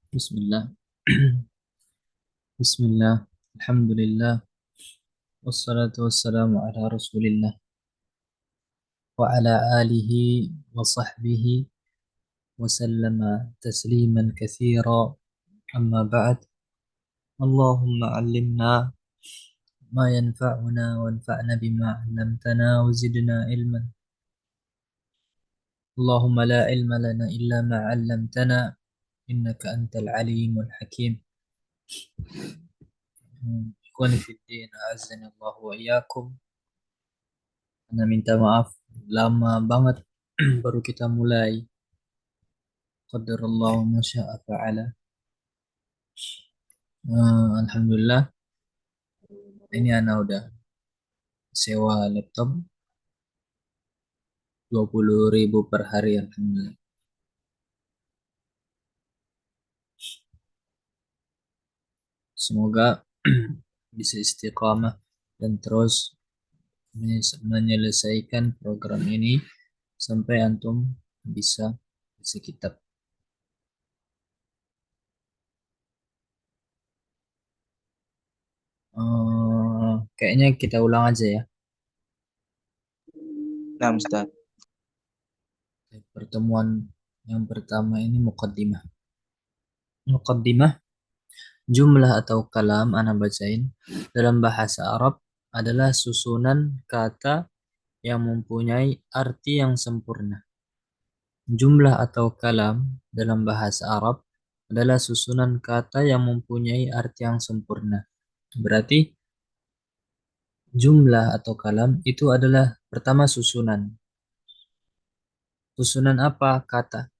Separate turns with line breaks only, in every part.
Bismillah. Bismillah. Alhamdulillah. Wassalatu wassalamu ala Rasulillah wa ala alihi wa sahbihi wa sallama tasliman katsira. Amma ba'd. Allahumma 'allimna ma yanfa'una wanfa'na bima 'allamtana wa zidna ilman. Allahumma la ilma lana illa ma 'allamtana innaka antal alimul hakim. Ikhwani fid din, a'azzani Allah wa iyyakum. Ana minta maaf lama banget baru kita mulai. Qadarullah ma syaa fa'ala. Alhamdulillah ini ana udah sewa laptop 20.000 per hari, alhamdulillah. Semoga bisa istiqamah dan terus menyelesaikan program ini sampai antum bisa sekitar. Kayaknya kita ulang aja ya.
Nah, Ustaz.
Pertemuan yang pertama ini muqaddimah. Muqaddimah, jumlah atau kalam, ana bacain, dalam bahasa Arab adalah susunan kata yang mempunyai arti yang sempurna. Jumlah atau kalam dalam bahasa Arab adalah susunan kata yang mempunyai arti yang sempurna. Berarti jumlah atau kalam itu adalah pertama susunan. Susunan apa? Kata.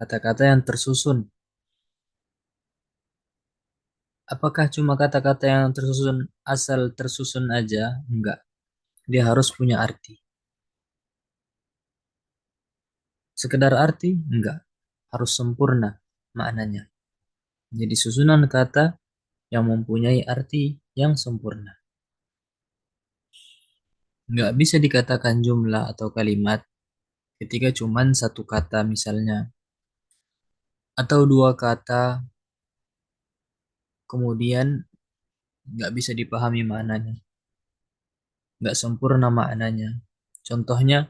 Kata-kata yang tersusun. Apakah cuma kata-kata yang tersusun asal tersusun aja? Enggak. Dia harus punya arti. Sekedar arti? Enggak. Harus sempurna maknanya. Jadi susunan kata yang mempunyai arti yang sempurna. Enggak bisa dikatakan jumlah atau kalimat ketika cuma satu kata misalnya. Atau dua kata, kemudian enggak bisa dipahami maknanya. Enggak sempurna maknanya. Contohnya,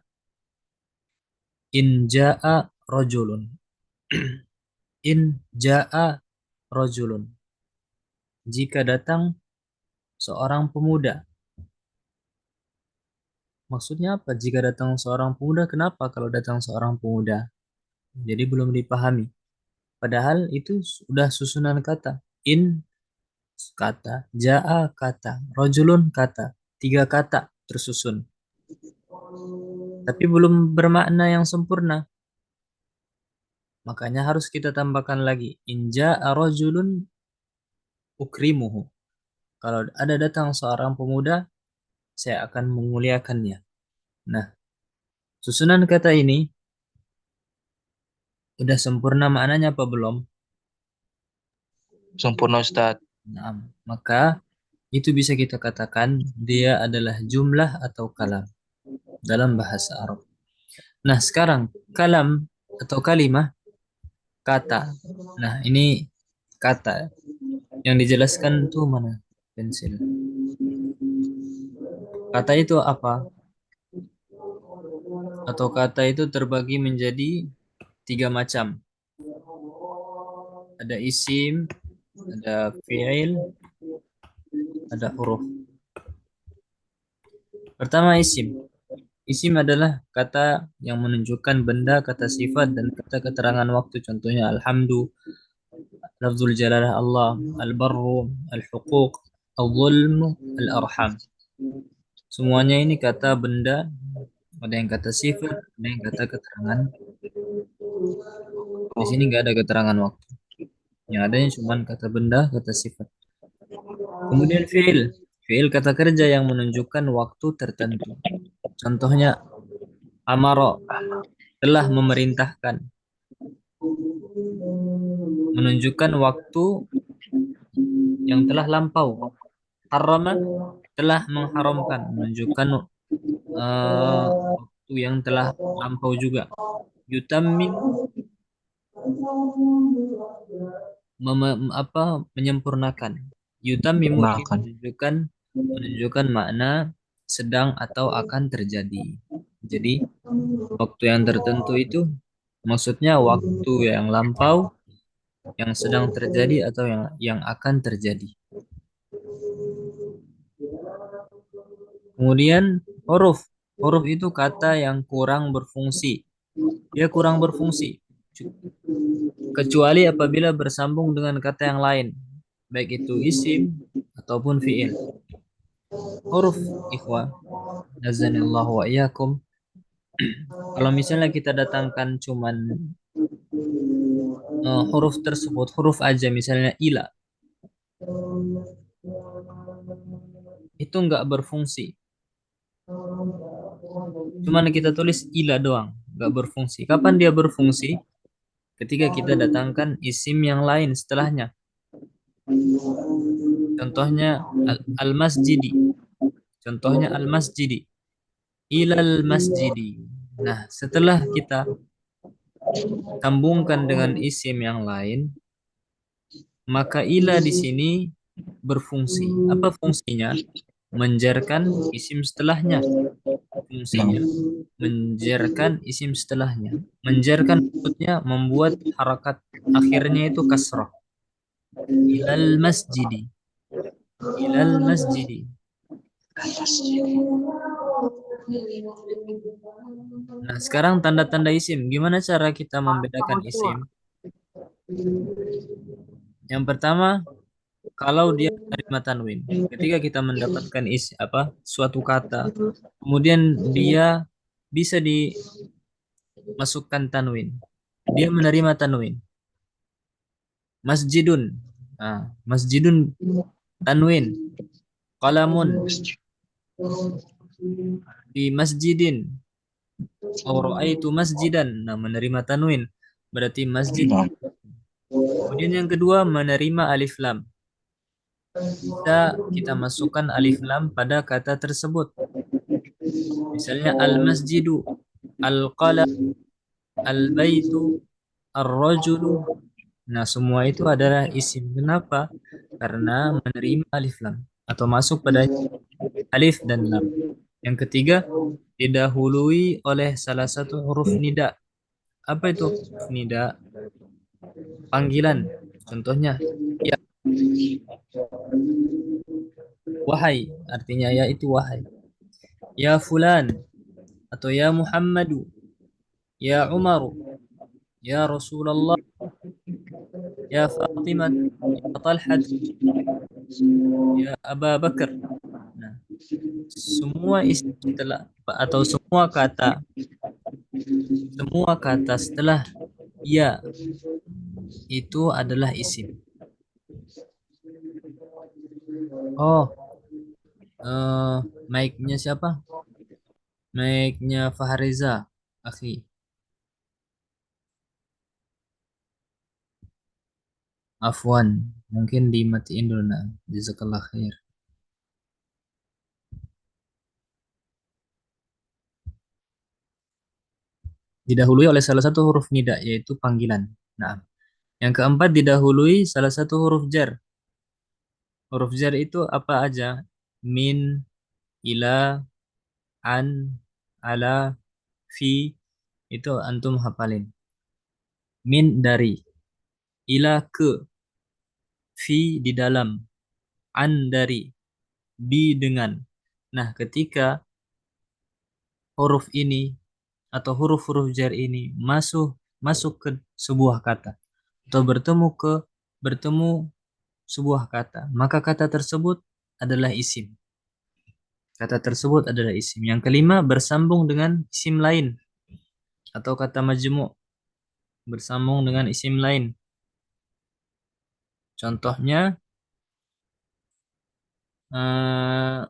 in ja'a rajulun. In ja'a rajulun. Jika datang seorang pemuda. Maksudnya apa? Jika datang seorang pemuda, kenapa kalau datang seorang pemuda? Jadi belum dipahami. Padahal itu sudah susunan kata. In kata, ja'a kata, rajulun kata. Tiga kata tersusun. Tapi belum bermakna yang sempurna. Makanya harus kita tambahkan lagi. In ja'a rajulun ukrimuhu. Kalau ada datang seorang pemuda, saya akan memuliakannya. Nah, susunan kata ini udah sempurna maknanya apa belum?
Sempurna, Ustaz.
Nah, maka itu bisa kita katakan dia adalah jumlah atau kalam dalam bahasa Arab. Nah, sekarang kalam atau kalimah, kata. Nah, ini kata. Yang dijelaskan tuh mana? Pensil. Kata itu apa? Atau kata itu terbagi menjadi tiga macam. Ada isim, ada fi'il, ada huruf. Pertama isim. Isim adalah kata yang menunjukkan benda, kata sifat, dan kata keterangan waktu. Contohnya alhamdu, lafzul jalalah Allah, al-barru, al-huquq, al-zulm, al-arham. Semuanya ini kata benda, ada yang kata sifat, ada yang kata keterangan. Di sini nggak ada keterangan waktu. Yang adanya cuma kata benda, kata sifat. Kemudian fi'il. Fi'il kata kerja yang menunjukkan waktu tertentu. Contohnya amaro, telah memerintahkan. Menunjukkan waktu yang telah lampau. Harrama, telah mengharamkan. Menunjukkan waktu yang telah lampau juga. Yutammim, menyempurnakan. Yutammimu ini
Makan.
menunjukkan makna sedang atau akan terjadi. Jadi waktu yang tertentu itu maksudnya waktu yang lampau, yang sedang terjadi atau yang akan terjadi. Kemudian huruf. Huruf itu kata yang kurang berfungsi. Dia kurang berfungsi. Kecuali apabila bersambung dengan kata yang lain. Baik itu isim ataupun fiil. Huruf ikhwah. Azanillahu wa iyyakum. Kalau misalnya kita datangkan cuman huruf tersebut, huruf aja misalnya ila. Itu nggak berfungsi. Cuman kita tulis ila doang. Nggak berfungsi. Kapan dia berfungsi? Ketika kita datangkan isim yang lain setelahnya. Contohnya al-masjidi. Contohnya al-masjidi. Ilal masjidi. Nah, setelah kita sambungkan dengan isim yang lain, maka ila di sini berfungsi. Apa fungsinya? Menjarkan isim setelahnya.
Nah,
Fungsinya menjarkan isim setelahnya. Menjarkan maksudnya membuat harakat akhirnya itu kasrah. Ilal masjidi. Ilal masjidi. Nah, sekarang tanda-tanda isim. Gimana cara kita membedakan isim? Yang pertama, kalau dia menerima tanwin. Ketika kita mendapatkan suatu kata, kemudian dia bisa dimasukkan tanwin. Dia menerima tanwin. Masjidun. Nah, masjidun tanwin. Qalamun di masjidin. Au ra'aitu masjidan. Nah, menerima tanwin. Berarti masjid.
nah,
Kemudian yang kedua menerima alif lam. Bisa kita masukkan alif lam pada kata tersebut. Misalnya al-masjidu, al-qalam, al-baitu, ar-rajulu. Nah, semua itu adalah isim. Kenapa? Karena menerima alif lam atau masuk pada alif dan lam. Yang ketiga, didahului oleh salah satu huruf nida. Apa itu huruf nida? Panggilan. Contohnya, ya, wahai. Artinya ya itu wahai. Ya fulan atau ya Muhammadu, ya Umaru, ya Rasulullah, ya Fatimah, ya Talhat, ya Aba Bakar. Nah, semua isim setelah atau semua kata setelah ya itu adalah isim. Oh, mic-nya siapa? Mic-nya Fahriza, akhi. Afwan, mungkin dimatiin dulu nah. Jazakallah khair. Didahului oleh salah satu huruf nida yaitu panggilan. Nah, yang keempat didahului salah satu huruf jar. Huruf jar itu apa aja? Min, ila, an, ala, fi, itu antum hafalin. Min dari, ila ke, fi di dalam, an dari, bi dengan. Nah, ketika huruf ini atau huruf-huruf jar ini masuk masuk ke sebuah kata atau bertemu sebuah kata, maka kata tersebut adalah isim. Kata tersebut adalah isim. Yang kelima bersambung dengan isim lain atau kata majmu' bersambung dengan isim lain. Contohnya eh,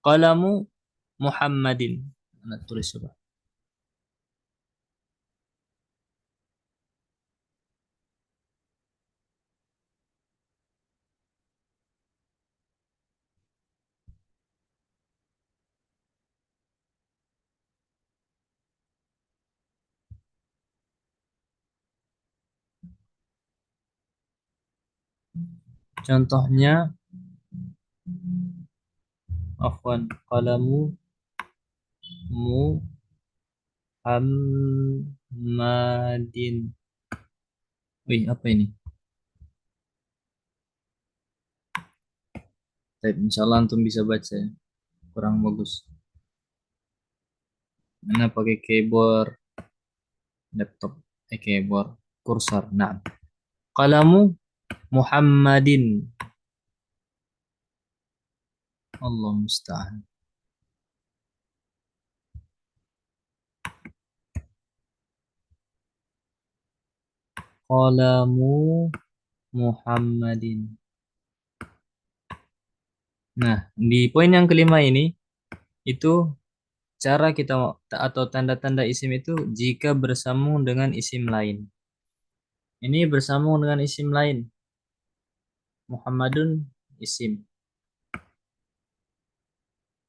qalamu Muhammadin. Nah, tulis coba. Contohnya, afwan, qalamu Muhammadin. Wih, apa ini? Baik, insyaallah antum bisa baca ya. Kurang bagus. Mana pakai keyboard, laptop, keyboard, kursor. Nah, qalamu Muhammadin. Allah musta'an. Qalamu Muhammadin. Nah, di poin yang kelima ini, itu cara kita atau tanda-tanda isim itu jika bersambung dengan isim lain. Ini bersambung dengan isim lain. Muhammadun isim.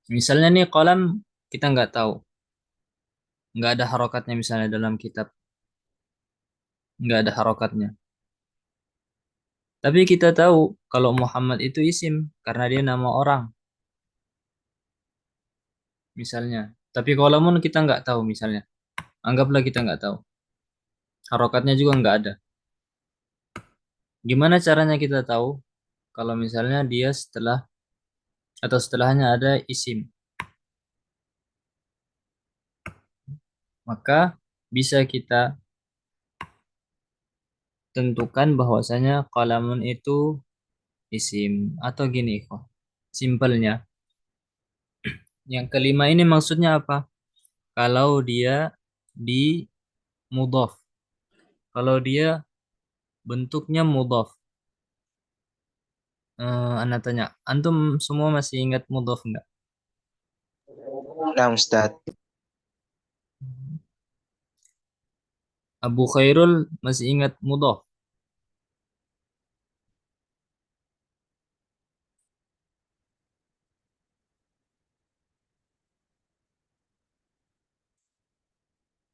Misalnya nih kolam kita nggak tahu, nggak ada harokatnya misalnya dalam kitab, nggak ada harokatnya. Tapi kita tahu kalau Muhammad itu isim karena dia nama orang misalnya. Tapi kolamun kita nggak tahu misalnya. Anggaplah kita nggak tahu. Harokatnya juga nggak ada. Gimana caranya kita tahu kalau misalnya dia setelah atau setelahnya ada isim? Maka bisa kita tentukan bahwasanya kalamun itu isim atau gini kok. Simpelnya. Yang kelima ini maksudnya apa? Kalau dia di mudhaf. Kalau dia bentuknya mudhaf. Anda tanya, antum semua masih ingat mudhaf enggak?
Nah, Ustaz.
Abu Khairul masih ingat mudhaf.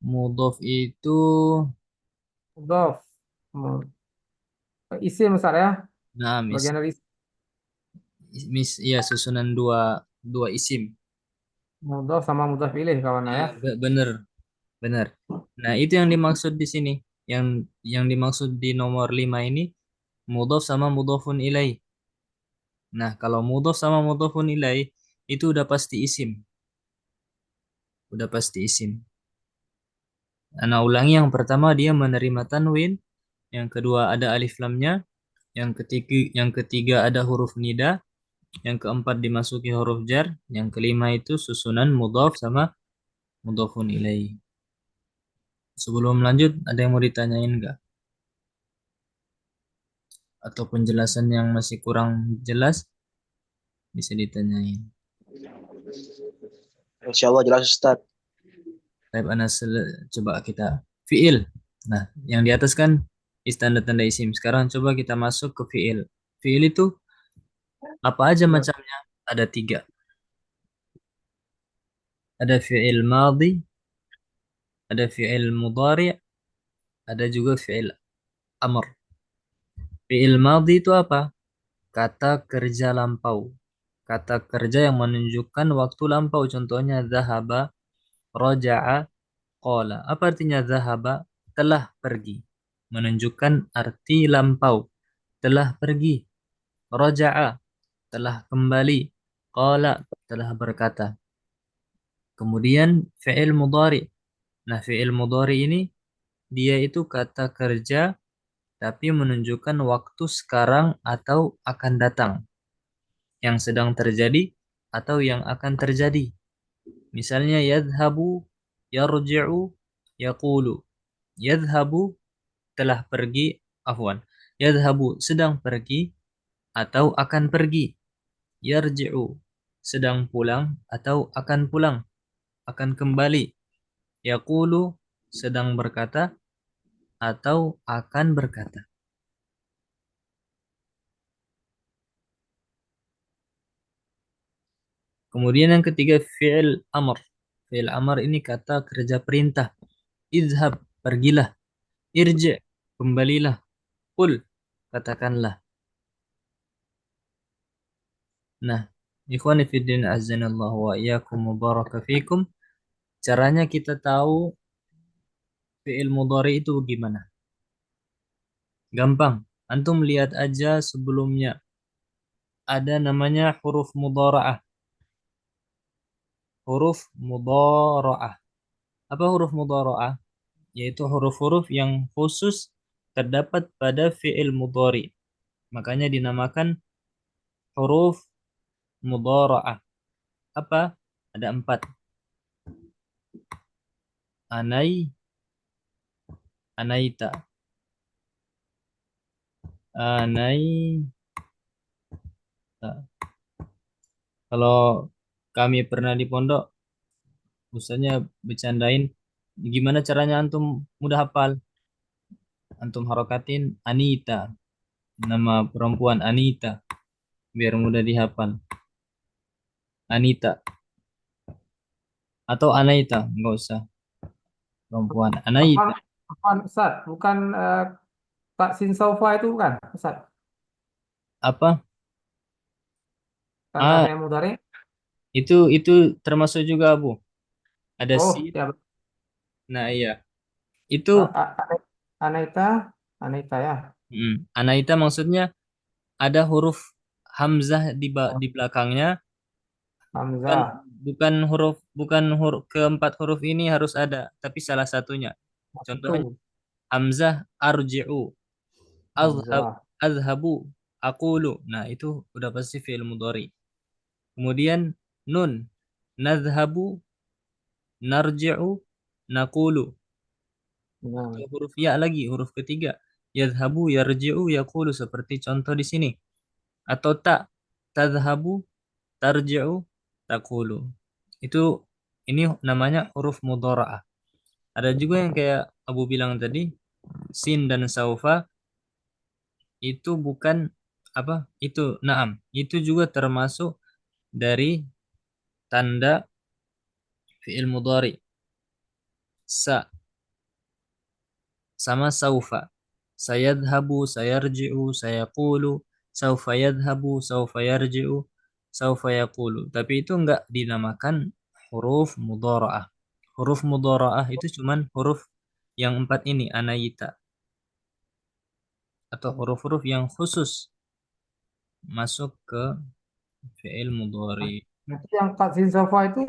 Mudhaf itu
Mudhof. Mu- Isim Ustaz ya.
nah
Bagian dari isim.
ya susunan dua dua isim.
Mudhof sama mudhof ilaih kawan ya.
Bener, bener. Nah, itu yang dimaksud di sini. Yang dimaksud di nomor 5 ini mudhaf sama mudhafun ilaih. Nah, kalau mudhaf sama mudhafun ilaih itu udah pasti isim. Udah pasti isim. Nah, ulangi, yang pertama dia menerima tanwin, yang kedua ada alif lamnya, yang ketiga ada huruf nida, yang keempat dimasuki huruf jar, yang kelima itu susunan mudhaf sama mudhafun ilaih. Sebelum lanjut, ada yang mau ditanyain nggak? Atau penjelasan yang masih kurang jelas bisa ditanyain.
Insya Allah jelas Ustaz.
Type coba kita fiil. Nah, yang di atas kan tanda-tanda isim. Sekarang coba kita masuk ke fiil. Fiil itu apa aja macamnya? Ada tiga. Ada fiil madhi, ada fiil mudhari, ada juga fiil amr. Fiil madhi itu apa? Kata kerja lampau. Kata kerja yang menunjukkan waktu lampau. Contohnya zahaba, roja'a, qala. Apa artinya zahaba? Telah pergi. Menunjukkan arti lampau. Telah pergi. Roja'a, telah kembali. Qala, telah berkata. Kemudian fi'il mudhari. Nah, fi'il mudhari ini dia itu kata kerja tapi menunjukkan waktu sekarang atau akan datang. Yang sedang terjadi atau yang akan terjadi. Misalnya yadhabu, yarji'u, yaqulu. Yadhabu telah pergi, afwan. Yadhabu sedang pergi atau akan pergi. Yarji'u sedang pulang atau akan pulang, akan kembali. Yaqulu sedang berkata atau akan berkata. Kemudian yang ketiga fi'il amr. Fi'il amr ini kata kerja perintah. Izhab, pergilah. Irji', kembalilah. Qul, katakanlah. Nah, ikhwani fiddin azanallahu wa iyyakum mubaraka fikum. Caranya kita tahu fi'il mudhari itu gimana? Gampang. Antum lihat aja sebelumnya ada namanya huruf mudhara'ah. Huruf mudhara'ah. Apa huruf mudhara'ah? Yaitu huruf-huruf yang khusus terdapat pada fi'il mudhari. Makanya dinamakan huruf mudhara'ah. Apa? Ada 4. Anai, anaita, anaita. Kalau kami pernah di pondok, ustaznya bercandain, gimana caranya antum mudah hafal? Antum harokatin Anita, nama perempuan Anita, biar mudah dihafal. Anita atau Anaita, nggak usah. Perempuan
Apaan,
Anaita.
apaan Ustaz? Bukan tak sin sofa itu bukan Ustaz?
Apa?
Tanda
Ah,
fi'il mudhari.
itu termasuk juga Bu. Ada
Oh,
sin.
ya.
Nah, iya. Itu
Anaita, Anaita ya.
Anaita maksudnya ada huruf hamzah di belakangnya. Bukan
Hamzah.
bukan huruf keempat huruf ini harus ada, tapi salah satunya. Contohnya
Satu.
hamzah arji'u, azhab
Hamzah.
azhabu, aqulu. Nah, itu udah pasti fi'il mudhari. Kemudian nun, nadhhabu, narji'u, naqulu.
Nah,
Atau huruf ya lagi, huruf ketiga. Yadhhabu, yarji'u, yaqulu seperti contoh di sini. Atau ta, tadhhabu, tarji'u, taqulu. Itu ini namanya huruf mudhara'ah. Ada juga yang kayak Abu bilang tadi, sin dan saufa itu bukan apa? Itu na'am. Itu juga termasuk dari tanda fi'il mudhari. Sa sama saufa. Sayadhabu, sayarji'u, sayaqulu, saufa yadhabu, saufa yarji'u, saufa yaqulu. Tapi itu enggak dinamakan huruf mudhara'ah. Huruf mudhara'ah itu cuman huruf yang 4 ini, anayita. Atau huruf-huruf yang khusus masuk ke fi'il mudhari.
nanti yang kat sin sofa itu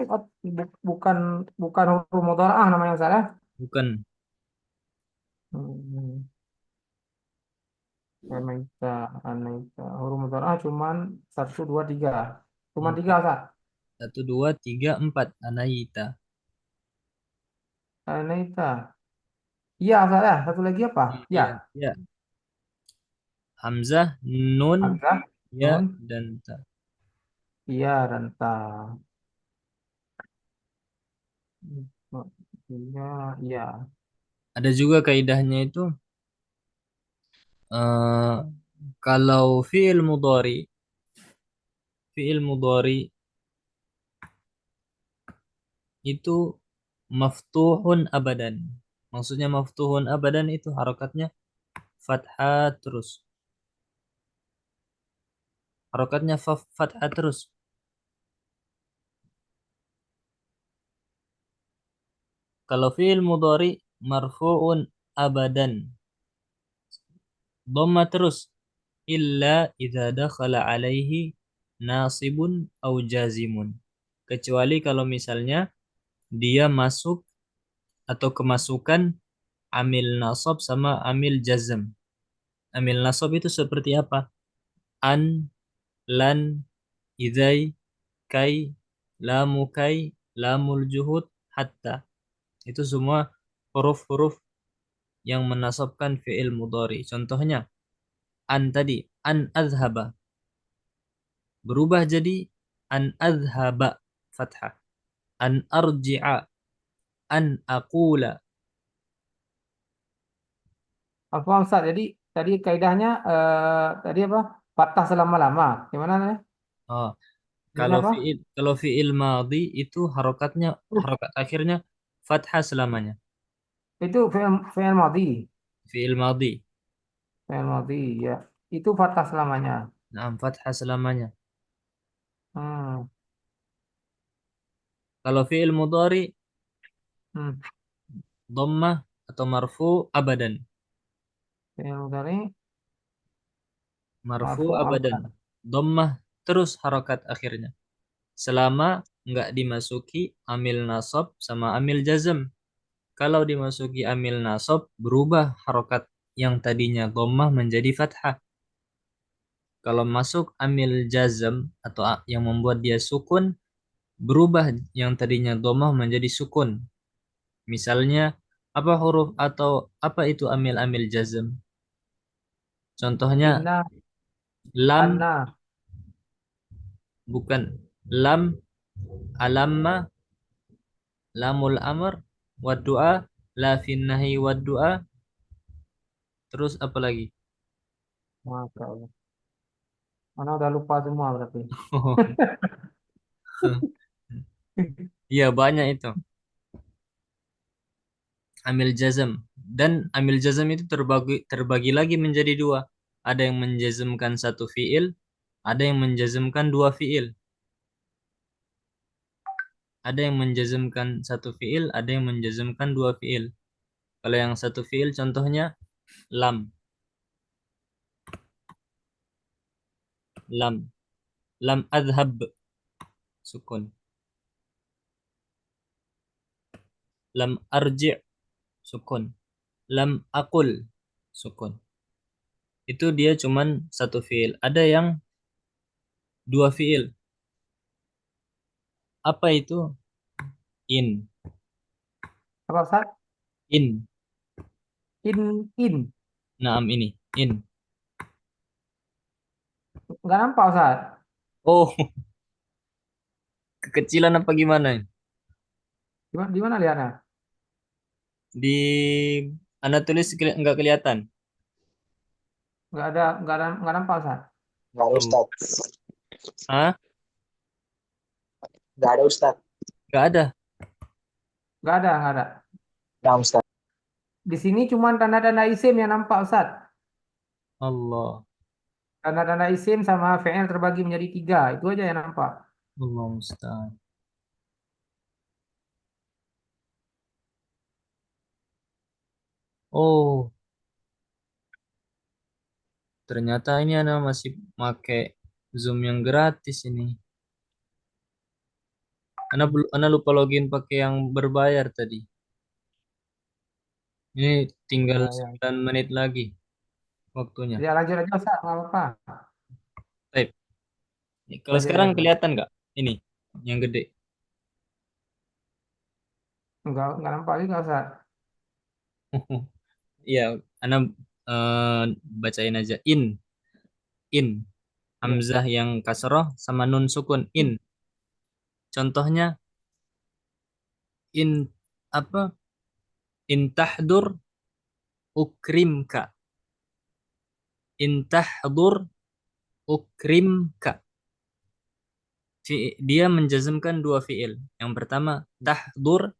bukan bukan huruf mudharaah namanya Ustaz ya.
Bukan.
Hmm. Anaita, Anaita. Huruf mudharaah cuman satu, dua, tiga. Cuman tiga
4.
Ustaz.
1, 2, 3, 4. Anayita.
Anaita. Iya Ustaz ya. Satu lagi apa? Ya.
Iya. Ya. Hamzah, nun,
Hamzah,
ya,
nun,
dan ta.
iya dan ta. Iya, iya.
Ada juga kaidahnya itu eh, kalau fi'il mudhari itu maftuhun abadan. Maksudnya maftuhun abadan itu harokatnya fathah terus. Harokatnya fathah terus. Kalau fi'il mudhari marfu'un abadan. Dhamma terus. Illa idza dakhala alaihi nasibun au jazimun. Kecuali kalau misalnya dia masuk atau kemasukan amil nasab sama amil jazm. Amil nasab itu seperti apa? An, lan, idai, kai, lamu kai, lamul juhud, hatta. Itu semua huruf-huruf yang menasabkan fi'il mudhari. Contohnya, an tadi, an azhaba. Berubah jadi an azhaba, fathah. An arji'a, an aqula.
Apa Ustaz? Jadi tadi kaidahnya tadi apa? Patah selama-lama. Gimana ya?
Oh,
Jadinya apa?
kalau fi'il madhi itu harokat akhirnya fathah selamanya.
Itu fi'il madhi.
Fi'il madhi.
Fi'il madhi ya. Itu fathah selamanya.
Nah, fathah selamanya.
Hmm.
Kalau fi'il mudhari
Hmm.
dhammah atau marfu abadan.
Fi'il mudhari
Marfu
marfu
abadan.
abadan.
Dhammah terus harokat akhirnya. Selama nggak dimasuki amil nasab sama amil jazm. Kalau dimasuki amil nasab, berubah harokat yang tadinya dhammah menjadi fathah. Kalau masuk amil jazm atau yang membuat dia sukun, berubah yang tadinya dhammah menjadi sukun. Misalnya, apa huruf atau apa itu amil-amil jazm? Contohnya,
Inna,
lam,
anna.
bukan lam, alamma, lamul amr, wa du'a, la finnahi wa du'a, terus apa lagi?
Maka Allah. Ana udah lupa semua berarti.
Iya, banyak itu. Amil jazm. Dan amil jazm itu terbagi lagi menjadi dua. Ada yang menjazmkan satu fiil, ada yang menjazmkan dua fiil. Ada yang menjazmkan satu fiil, ada yang menjazmkan dua fiil. Kalau yang satu fiil contohnya lam, lam, lam adhab, sukun. Lam arji', sukun. Lam akul, sukun. Itu dia cuman satu fiil. Ada yang dua fiil. Apa itu? In,
Apa Ustaz?
in.
In.
Naam ini, in.
Nggak nampak Ustaz.
Oh, kekecilan apa gimana?
Di mana lihatnya?
Di Anda tulis nggak kelihatan.
Nggak nampak Ustaz.
Nggak ada
Oh.
Ustadz.
Hah?
Nggak ada Ustadz.
Nggak ada.
Nggak ada.
Nah Ustadz.
Di sini cuma tanda-tanda isim yang nampak Ustaz.
Allah.
Tanda-tanda isim sama fi'il terbagi menjadi tiga. Itu aja yang nampak.
Allah musta'an. Oh, ternyata ini Anda masih pakai Zoom yang gratis ini. Anda lupa login pakai yang berbayar tadi. Ini tinggal
Ya, ya.
9 menit lagi waktunya.
Ya lanjut aja Ustaz, nggak apa-apa.
Baik. Kalau
Lanjut
sekarang
aja.
kelihatan nggak? Ini yang gede.
Nggak nampak juga Ustaz.
Iya, Anda eh, bacain aja in.
Ya.
Hamzah yang kasroh sama nun sukun in. Contohnya in apa? In tahdur ukrimka. In tahdur ukrimka. Dia menjazmkan dua fiil. Yang pertama tahdur,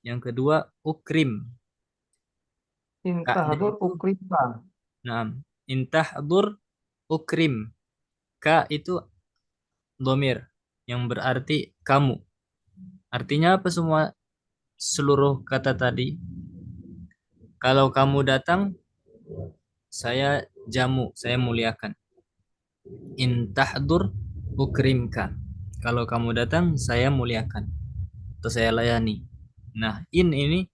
yang kedua ukrim. Ka-nya
Intahdur
itu,
ukrita.
nah, in tahdur ukrim. Ka itu domir yang berarti kamu. Artinya apa semua seluruh kata tadi? Kalau kamu datang, saya jamu, saya muliakan. In tahdur ukrimka. Kalau kamu datang, saya muliakan atau saya layani. Nah, in ini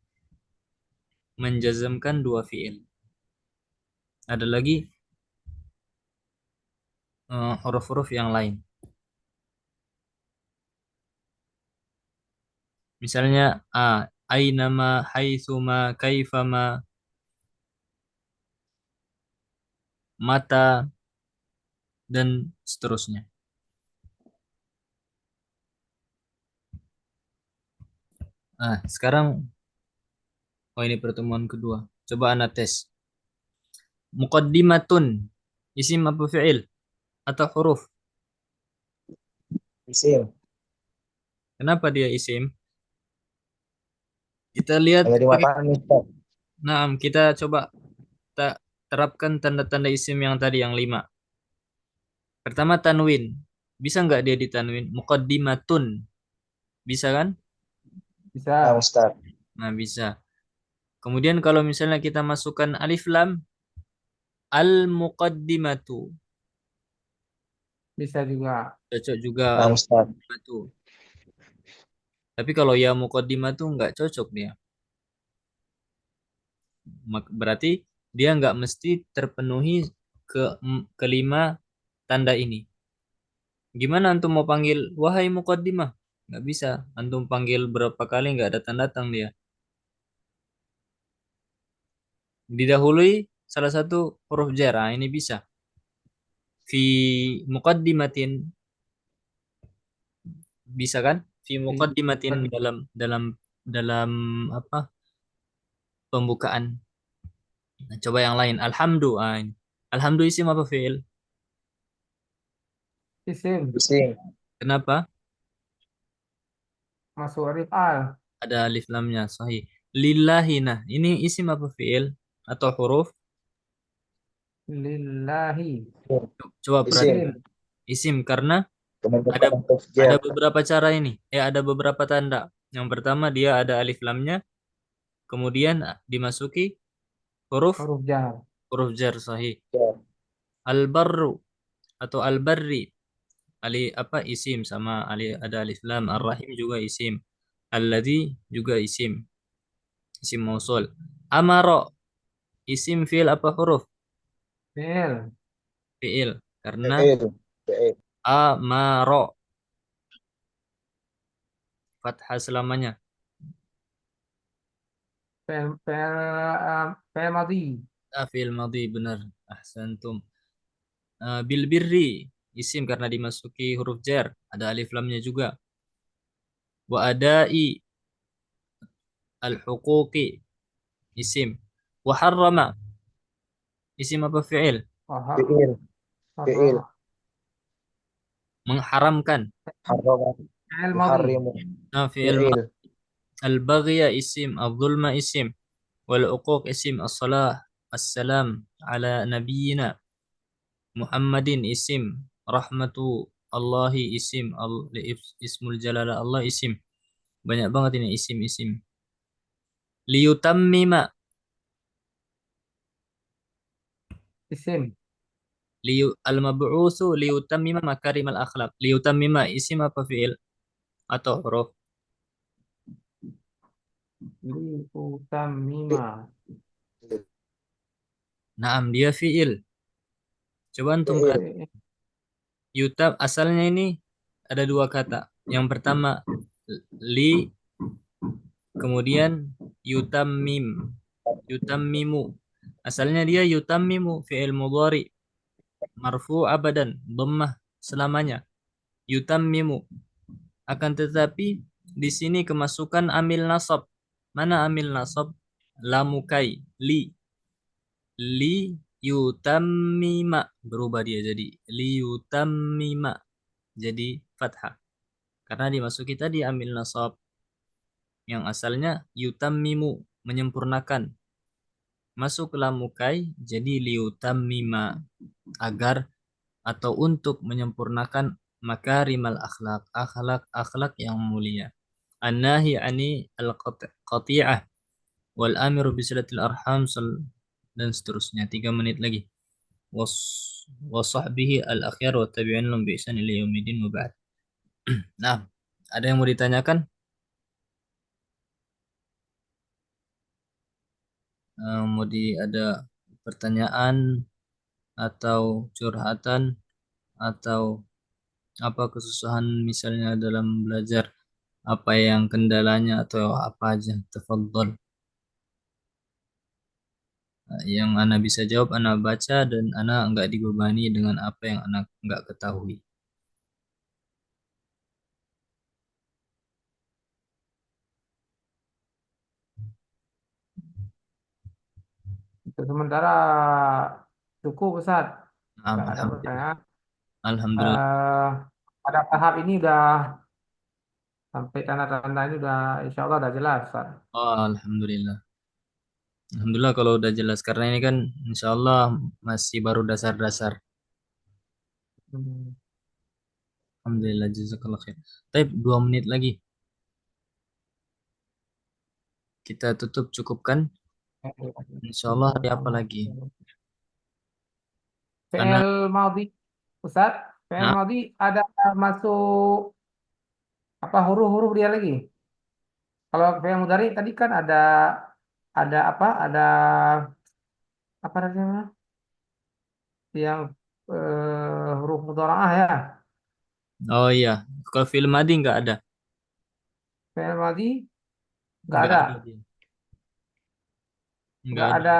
menjazmkan dua fiil. Ada lagi huruf-huruf yang lain. Misalnya ainama, haitsuma, kaifama, mata, dan seterusnya. Sekarang ini pertemuan kedua. Coba Anda tes. Muqaddimatun, isim apa fi'il atau huruf?
Isim.
Kenapa dia isim? Kita lihat
Ada di mata Ustadz.
Nah, kita coba terapkan tanda-tanda isim yang tadi yang 5. Pertama tanwin. Bisa nggak dia ditanwin? Muqaddimatun. Bisa kan?
Nah,
Bisa.
Ustaz.
Nah, bisa. Kemudian kalau misalnya kita masukkan alif lam, al-muqaddimatu.
Bisa juga.
Cocok juga
Nah, Ustaz.
al-muqaddimatu. Tapi kalau ya muqaddimatu nggak cocok dia. Berarti dia nggak mesti terpenuhi kelima tanda ini. Gimana antum mau panggil wahai muqaddimah? Nggak bisa. Antum panggil berapa kali nggak datang-datang dia. Didahului salah satu huruf jar. Nah, ini bisa. Fi muqaddimatin bisa kan? Fi muqaddimatin
Di-
dalam apa? Pembukaan. Nah, coba yang lain. Alhamdu. Ah, ini. Alhamdu isim apa fi'il?
Isim.
Isim.
Kenapa?
Masuk alif al.
Ada alif lamnya. Sahih. Lillahi. Nah, ini isim apa fi'il? Atau huruf?
Lillahi.
Coba
Isim.
perhatikan.
Isim.
Isim karena ada
Kemudian huruf
ada
jar.
beberapa cara ini. Ada beberapa tanda. Yang pertama dia ada alif lamnya, kemudian dimasuki huruf
Huruf jar.
huruf jar sahih.
Jar.
Al-barru atau al-barri. Apa isim sama ada alif lam. Ar-rahim juga isim. Alladzi juga isim. Isim mausul. Amaro isim fi'il apa huruf?
Fi'il.
Fi'il. Karena
Fi'il. Fi'il.
amaro fathah selamanya.
Fi'il madhi.
Fi'il madhi benar. Ahsantum. Bil birri isim karena dimasuki huruf jar, ada alif lamnya juga. Wa adai al huquqi isim. Wa harrama isim apa fi'il?
Fi'il. Fi'il.
Fi'il
Mengharamkan.
Harrama.
madhi.
Yuharrimu.
Fi'il
Fi'il.
al baghya isim, al zulma isim, wal uquq isim, as salah assalam ala nabiyyina Muhammadin isim, rahmatu Allahi isim, ismul jalala Allah isim. Banyak banget ini isim-isim. Liyutammima
Isim.
al-mab'utsu liyutammima makarimal akhlak. Liyutammima isim apa fi'il atau huruf?
Li utammima.
Naam, dia fi'il. Coba antum
Fi'il.
perhatikan. Yutab asalnya ini ada dua kata. Yang pertama li, kemudian yutammim. Yutammimu. Asalnya dia yutammimu fi'il mudhari marfu abadan dhammah selamanya. Yutammimu. Akan tetapi di sini kemasukan amil nasab. Mana amil nasab? Lamukai. Li yutammima. Berubah dia jadi. Li yutammima. Jadi fathah. Karena dimasuki tadi amil nasab. Yang asalnya yutammimu. Menyempurnakan. Masuk lamukai. Jadi liutammima. Agar atau untuk menyempurnakan makarimal akhlak. Akhlak-akhlak yang mulia. An-nahi ani al-qati'ah wal amiru bisilatil arham dan seterusnya. 3 menit lagi. Was wasahbihi al-akhyar wa tabi'in lahum bi ihsan ila yaumidin wa ba'd. Nah, ada yang mau ditanyakan? Ada pertanyaan atau curhatan atau apa kesusahan misalnya dalam belajar, apa yang kendalanya atau apa aja, tafadhol. Yang Ana bisa jawab Ana baca dan Ana nggak dibebani dengan apa yang Ana nggak ketahui.
Untuk sementara cukup Ustaz.
Nah,
Nggak ada
alhamdulillah.
pertanyaan.
Alhamdulillah.
Eh, pada tahap ini udah sampai tanda-tanda ini udah insya Allah udah jelas Ustaz.
Oh, alhamdulillah. Alhamdulillah kalau udah jelas karena ini kan insya Allah masih baru dasar-dasar.
Hmm.
Alhamdulillah, jazakallah khair. Tapi 2 menit lagi. Kita tutup, cukupkan. Insya Allah hari apa lagi? Karena,
Fi'il madhi, Ustaz, fi'il
nah,
madhi ada masuk apa huruf-huruf dia lagi? Kalau fi'il mudhari tadi kan ada apa? Ada apa namanya? Yang huruf mudharaah ya.
oh iya, kalau film Adi nggak ada.
Fi'il madhi nggak
Nggak
ada.
ada dia. Nggak
Nggak
ada.
ada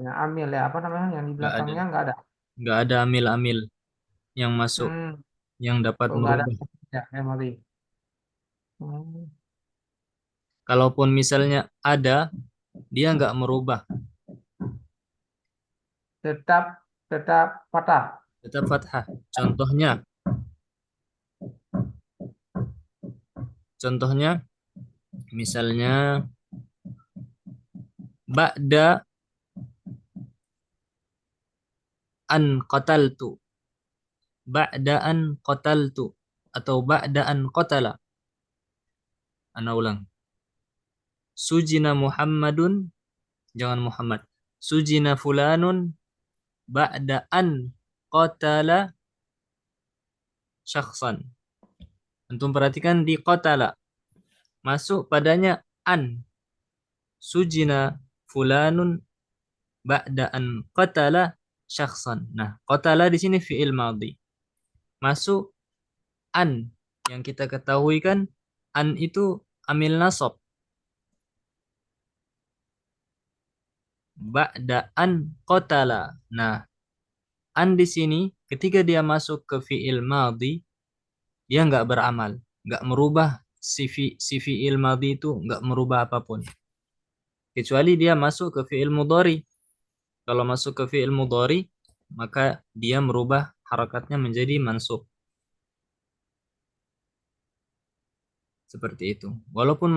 ya, amil ya, apa namanya? Yang di
Nggak ada.
belakangnya nggak ada.
Nggak ada amil-amil yang masuk,
Hmm,
yang dapat
oh, nggak ada.
merubah.
Ya, fi'il madhi. Hmm,
Kalaupun misalnya ada, dia nggak merubah.
tetap tetap patah.
Tetap fathah. Contohnya, misalnya, ba'da an qataltu. Ba'da an qataltu. Atau ba'da an qatala. Ana ulang. Sujina Muhammadun, jangan Muhammad. Sujina fulanun ba'da an qatala syakhsan. Antum perhatikan di qatala. Masuk padanya an. Sujina fulanun ba'da an qatala syakhsan. Nah, qatala di sini fi'il madhi. Masuk an. Yang kita ketahui kan an itu amil nasab. Ba'da an qatala. Nah, an di sini ketika dia masuk ke fi'il madhi, dia nggak beramal, nggak merubah si fi'il madhi itu nggak merubah apapun. Kecuali dia masuk ke fi'il mudhari. Kalau masuk ke fi'il mudhari, maka dia merubah harakatnya menjadi mansub. Seperti itu. Walaupun